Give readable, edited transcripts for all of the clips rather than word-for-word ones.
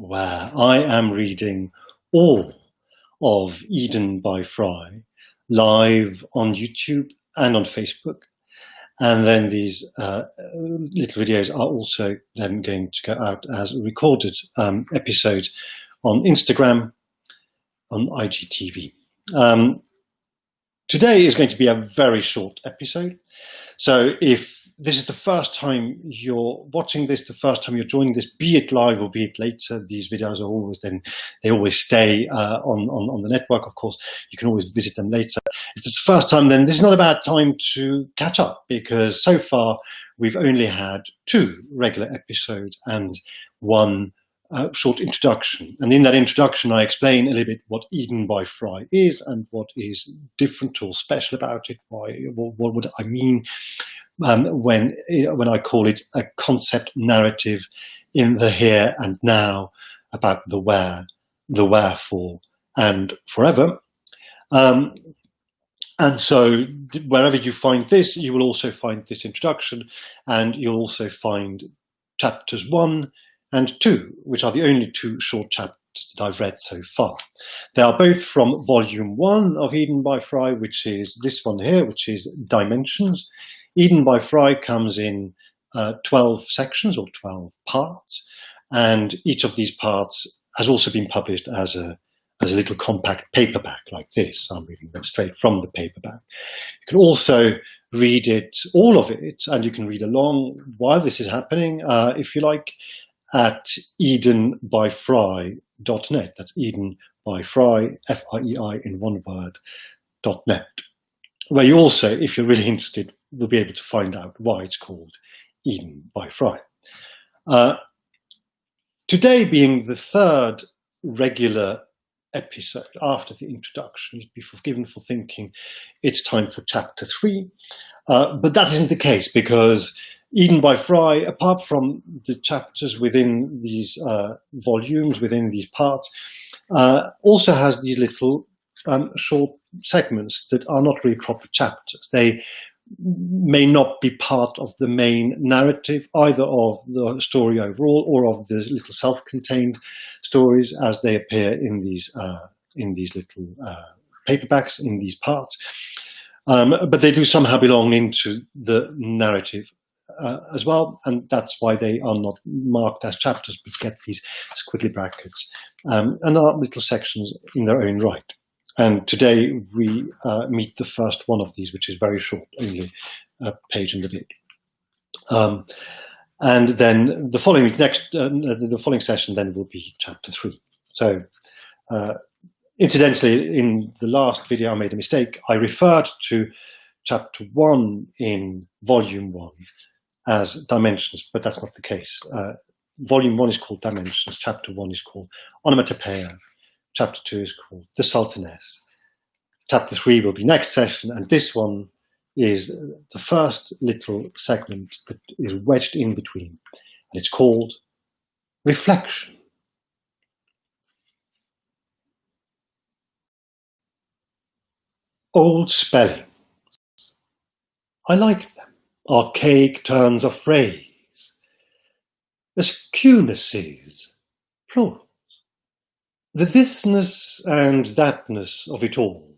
where I am reading all of Eden by Fry live on YouTube and on Facebook. And then these little videos are also then going to go out as a recorded episode on Instagram, on IGTV. Today is going to be a very short episode. So if this is the first time you're watching this, the first time you're joining this, be it live or be it later, these videos are always they always stay on the network. Of course, you can always visit them later. If it's the first time, then this is not a bad time to catch up, because so far we've only had 2 regular episodes and 1 short introduction. And in that introduction, I explain a little bit what Eden by Fry is and what is different or special about it. What would I mean when I call it a concept narrative in the here and now about the where, the wherefore, and forever. And so wherever you find this, you will also find this introduction, and you'll also find chapters 1 and 2, which are the only 2 short chapters that I've read so far. They are both from volume 1 of Eden by Fry, which is this one here, which is Dimensions. Eden by Fry comes in 12 sections or 12 parts, and each of these parts has also been published as a little compact paperback like this. I'm reading them straight from the paperback. You can also read it, all of it, and you can read along while this is happening, if you like, at edenbyfry.net. That's Eden by Fry, F-I-E-I in one word, .net. Where you also, if you're really interested, will be able to find out why it's called Eden by Fry. Today being the 3rd regular episode after the introduction, you'd be forgiven for thinking it's time for chapter 3, but that isn't the case, because Eden by Fry, apart from the chapters within these volumes, within these parts, also has these little short segments that are not really proper chapters. They may not be part of the main narrative, either of the story overall or of the little self-contained stories as they appear in these little paperbacks, in these parts. But they do somehow belong into the narrative as well, and that's why they are not marked as chapters, but get these squiggly brackets and are little sections in their own right. And today we meet the first one of these, which is very short, only a page and a bit. And then the following the following session then will be chapter 3. So, incidentally, in the last video I made a mistake. I referred to chapter 1 in volume 1 as Dimensions, but that's not the case. Volume 1 is called Dimensions. Chapter 1 is called Onomatopoeia. Chapter 2 is called The Sultaness. Chapter 3 will be next session, and this one is the first little segment that is wedged in between, and it's called Reflection. Old spellings. I like them. Archaic turns of phrase. Ascuneses, plural. The thisness and thatness of it all,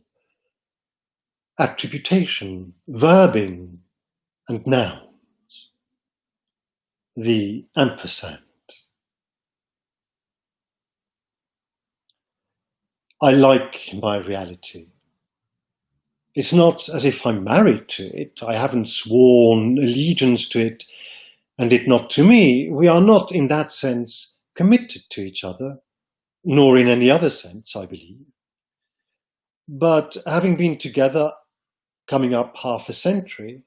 attributation, verbing, and nouns, the ampersand. I like my reality. It's not as if I'm married to it. I haven't sworn allegiance to it, and it not to me. We are not, in that sense, committed to each other, nor in any other sense, I believe. But having been together, coming up half a century,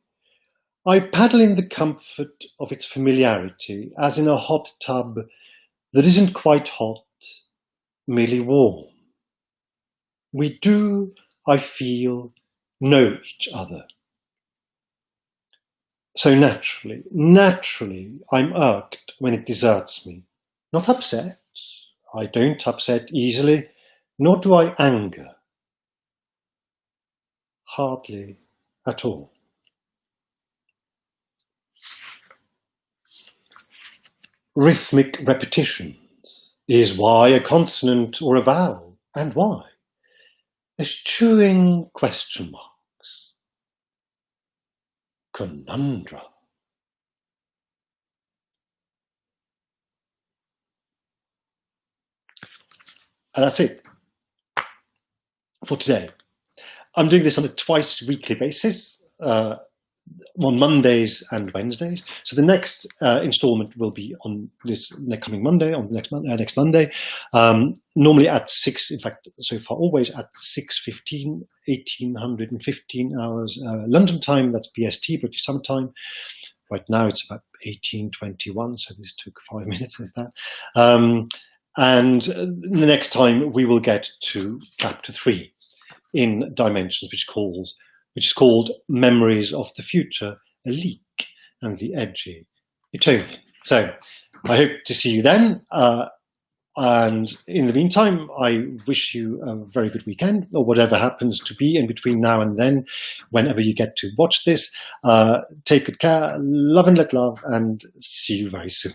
I paddle in the comfort of its familiarity, as in a hot tub that isn't quite hot, merely warm. We do, I feel, know each other. So naturally, I'm irked when it deserts me, not upset. I don't upset easily, nor do I anger. Hardly at all. Rhythmic repetitions. Is Y a consonant or a vowel, and why? Eschewing question marks. Conundrum. And that's it for today. I'm doing this on a twice weekly basis, on Mondays and Wednesdays. So the next installment will be on this coming Monday, on the next Monday, normally at 6, in fact, so far always at 6:15, 1815 hours London time, that's BST, British Summer Time. Right now it's about 18:21, so this took 5 minutes of that. And the next time we will get to chapter 3 in Dimensions, which is called Memories of the Future, a Leak, and the Edgy Etonian. So I hope to see you then. And in the meantime, I wish you a very good weekend, or whatever happens to be in between now and then, whenever you get to watch this. Take good care, love and let love, and see you very soon.